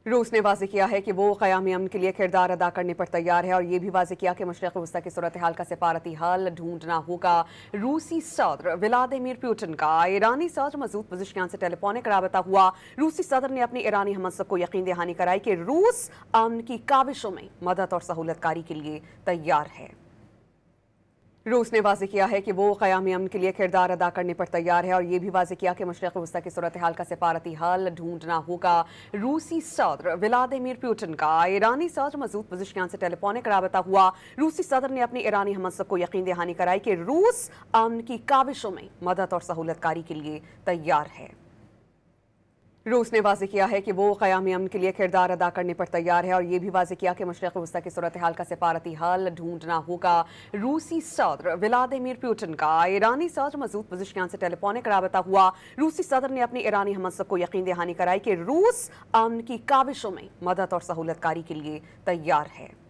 रूस ने वाज़ेह किया है कि वो क़याम अमन के लिए किरदार अदा करने पर तैयार है और ये भी वाज़ेह किया कि मशरिक़ वस्ती की सूरत हाल का सिफारती हल ढूंढना होगा। रूसी सदर व्लादिमीर पुतिन का ईरानी सदर मसूद पज़ेश्कियान से टेलीफोनिक राबता हुआ। रूसी सदर ने अपनी ईरानी हमसफ़ को यकीन दहानी कराई कि रूस अमन की काविशों में मदद और सहूलतकारी के लिए तैयार है। रूस ने वाज़ेह किया है कि वो क़याम अमन के लिए किरदार अदा करने पर तैयार है और ये भी वाज़ेह किया कि मशरिक़ वस्ती की सूरत हाल का सिफारती हल ढूंढना होगा। रूसी सदर व्लादिमीर पुतिन का ईरानी सदर मसूद पज़ेश्कियान से टेलीफोनिक राबता हुआ। रूसी सदर ने अपनी ईरानी हमसफ़ को यकीन दहानी कराई कि रूस अमन की काविशों में मदद और सहूलतकारी के लिए तैयार है। रूस ने वाज़ेह किया है कि वो क़याम अमन के लिए किरदार अदा करने पर तैयार है और ये भी वाज़ेह किया कि मशरिक़ वस्ती की सूरत हाल का सिफारती हल ढूंढना होगा। रूसी सदर व्लादिमीर पुतिन का ईरानी सदर मसूद पज़ेश्कियान से टेलीफोनिक राबता हुआ। रूसी सदर ने अपनी ईरानी हमसफ़ को यकीन दहानी कराई कि रूस अमन की काविशों में मदद और सहूलतकारी के लिए तैयार है।